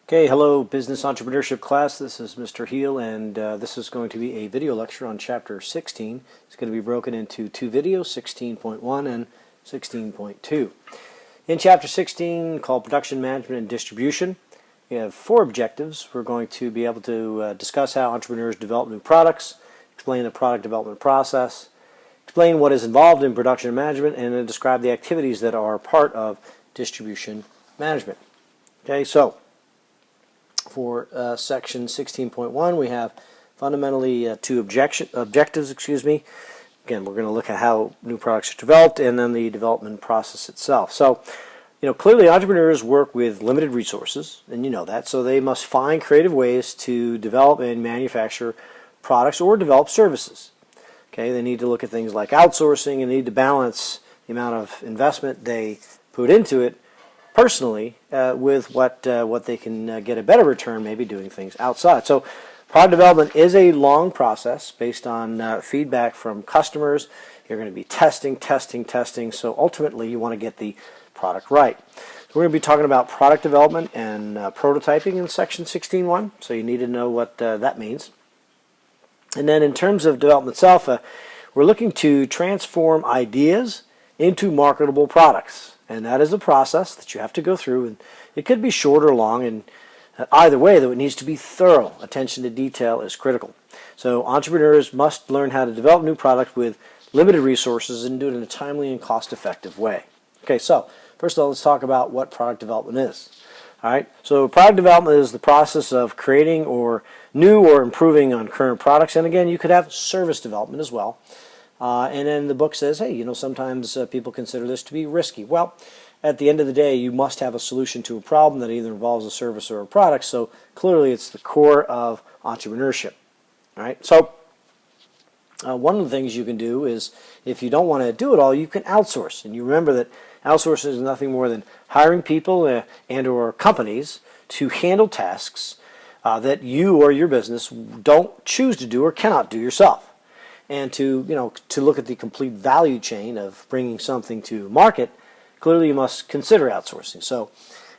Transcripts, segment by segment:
Okay, hello business entrepreneurship class. This is Mr. Heel, and this is going to be a video lecture on chapter 16. It's going to be broken into two videos, 16.1 and 16.2. In chapter 16, called Production Management and Distribution, we have four objectives. We're going to be able to discuss how entrepreneurs develop new products, explain the product development process, explain what is involved in production management, and then describe the activities that are part of distribution management. Okay, so for section 16.1, we have fundamentally two objectives. Again, we're going to look at how new products are developed and then the development process itself. So, clearly entrepreneurs work with limited resources, and you know that, so they must find creative ways to develop and manufacture products or develop services. Okay, they need to look at things like outsourcing and need to balance the amount of investment they put into it personally with what they can get a better return, maybe doing things outside. So product development is a long process based on feedback from customers. You're going to be testing. So ultimately you want to get the product right. So we're going to be talking about product development and prototyping in section 16.1. So you need to know what that means. And then in terms of development itself, we're looking to transform ideas into marketable products. And that is a process that you have to go through, and it could be short or long, and either way, though, it needs to be thorough. Attention to detail is critical. So entrepreneurs must learn how to develop new products with limited resources and do it in a timely and cost-effective way. Okay, so first of all, let's talk about what product development is. All right, so product development is the process of creating or new or improving on current products, and again, you could have service development as well. And then the book says, hey, sometimes people consider this to be risky. Well, at the end of the day, you must have a solution to a problem that either involves a service or a product, so clearly it's the core of entrepreneurship. All right, so one of the things you can do is, if you don't want to do it all, you can outsource. And you remember that outsourcing is nothing more than hiring people and or companies to handle tasks that you or your business don't choose to do or cannot do yourself. And to look at the complete value chain of bringing something to market, clearly you must consider outsourcing. So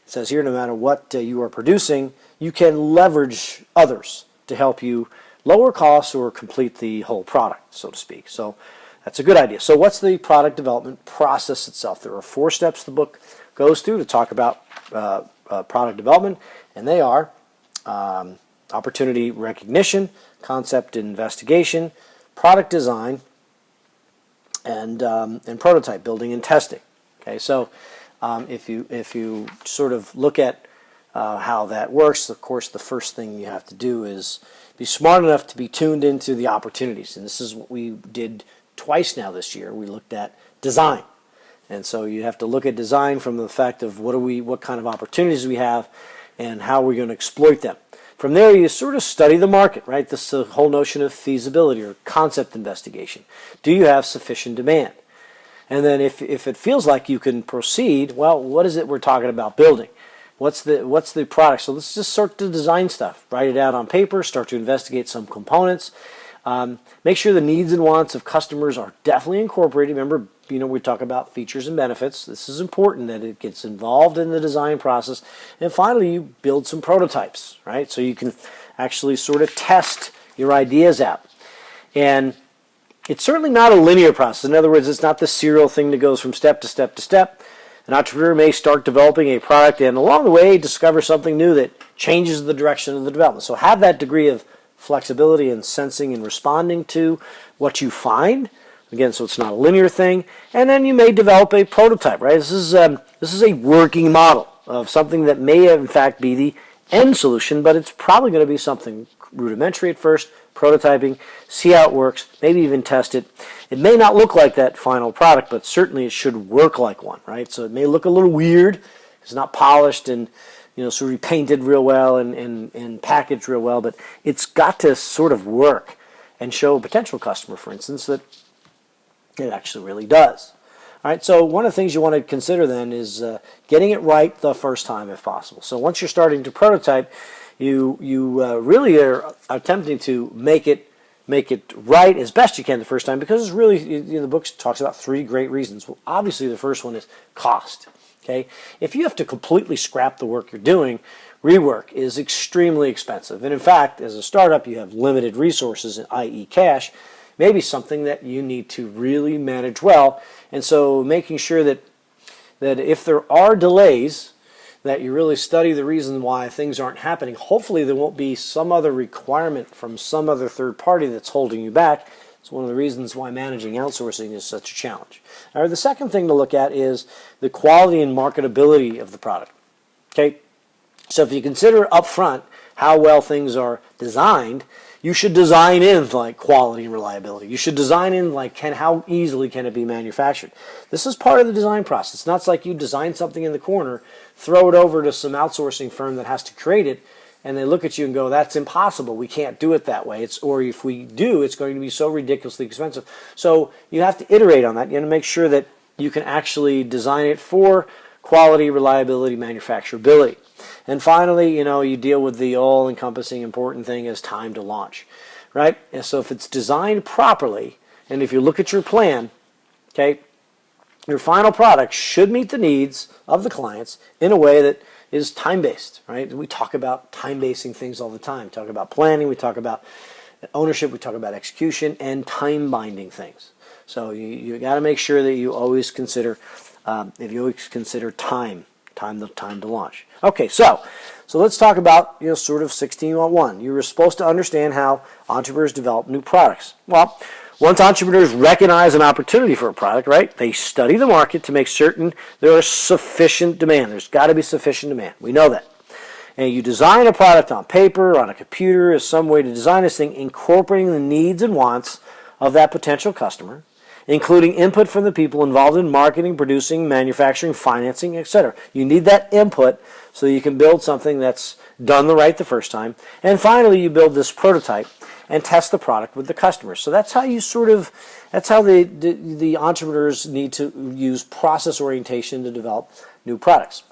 it says here, no matter what you are producing, you can leverage others to help you lower costs or complete the whole product, so to speak. So that's a good idea. So what's the product development process itself? There are four steps the book goes through to talk about product development, and they are opportunity recognition, concept investigation, product design, and prototype building and testing. Okay, so if you sort of look at how that works, of course, the first thing you have to do is be smart enough to be tuned into the opportunities. And this is what we did twice now this year. We looked at design, and so you have to look at design from the fact of what kind of opportunities we have, and how we're going to exploit them. From there, you sort of study the market, right? This is the whole notion of feasibility or concept investigation. Do you have sufficient demand? And then if it feels like you can proceed, well, what is it we're talking about building? What's the product? So let's just start the design stuff. Write it out on paper, start to investigate some components. Make sure the needs and wants of customers are definitely incorporated. Remember, we talk about features and benefits. This is important that it gets involved in the design process. And finally, you build some prototypes, right? So you can actually sort of test your ideas out. And it's certainly not a linear process. In other words, it's not the serial thing that goes from step to step to step. An entrepreneur may start developing a product and along the way discover something new that changes the direction of the development. So have that degree of flexibility and sensing and responding to what you find. Again, so it's not a linear thing. And then you may develop a prototype, right? This is a working model of something that may in fact be the end solution, but it's probably going to be something rudimentary at first, prototyping, see how it works, maybe even test it. It may not look like that final product, but certainly it should work like one, right? So it may look a little weird. It's not polished and sort of painted real well and packaged real well, but it's got to sort of work and show a potential customer, for instance, that it actually really does. All right, so one of the things you want to consider then is getting it right the first time if possible. So once you're starting to prototype, you really are attempting to make it make it right as best you can the first time, because it's really, the book talks about 3 great reasons. Well, obviously the first one is cost. Okay, if you have to completely scrap the work you're doing, rework is extremely expensive. And in fact, as a startup, you have limited resources, i.e. cash, maybe something that you need to really manage well. And so making sure that if there are delays, that you really study the reason why things aren't happening. Hopefully there won't be some other requirement from some other third party that's holding you back. It's one of the reasons why managing outsourcing is such a challenge. All right, the second thing to look at is the quality and marketability of the product. Okay, so if you consider up front how well things are designed, you should design in like quality and reliability. You should design in like how easily can it be manufactured. This is part of the design process. It's not like you design something in the corner, throw it over to some outsourcing firm that has to create it, and they look at you and go, that's impossible. We can't do it that way. Or if we do, it's going to be so ridiculously expensive. So you have to iterate on that. You have to make sure that you can actually design it for quality, reliability, manufacturability. And finally, you deal with the all-encompassing important thing is time to launch, right? And so if it's designed properly, and if you look at your plan, okay, your final product should meet the needs of the clients in a way that is time-based, right? We talk about time-basing things all the time. We talk about planning, we talk about ownership, we talk about execution, and time-binding things. So you got to make sure that you always consider, time to launch. Okay, so let's talk about sort of 16.1. You were supposed to understand how entrepreneurs develop new products. Well, once entrepreneurs recognize an opportunity for a product, right, they study the market to make certain there is sufficient demand. There's got to be sufficient demand. We know that. And you design a product on paper, on a computer, as some way to design this thing, incorporating the needs and wants of that potential customer, including input from the people involved in marketing, producing, manufacturing, financing, etc. You need that input so you can build something that's done the first time. And finally, you build this prototype and test the product with the customer. So that's how the entrepreneurs need to use process orientation to develop new products.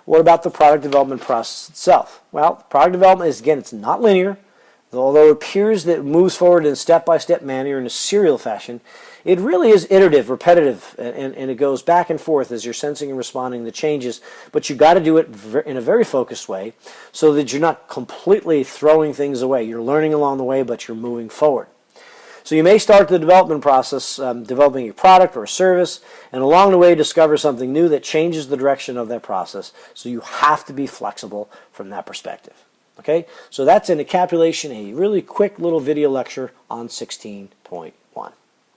What about the product development process itself? Well, product development is, again, it's not linear. Although it appears that it moves forward in a step-by-step manner in a serial fashion, it really is iterative, repetitive, and it goes back and forth as you're sensing and responding to changes. But you've got to do it in a very focused way so that you're not completely throwing things away. You're learning along the way, but you're moving forward. So you may start the development process developing a product or a service, and along the way discover something new that changes the direction of that process. So you have to be flexible from that perspective. Okay, so that's an encapsulation, a really quick little video lecture on 16.1.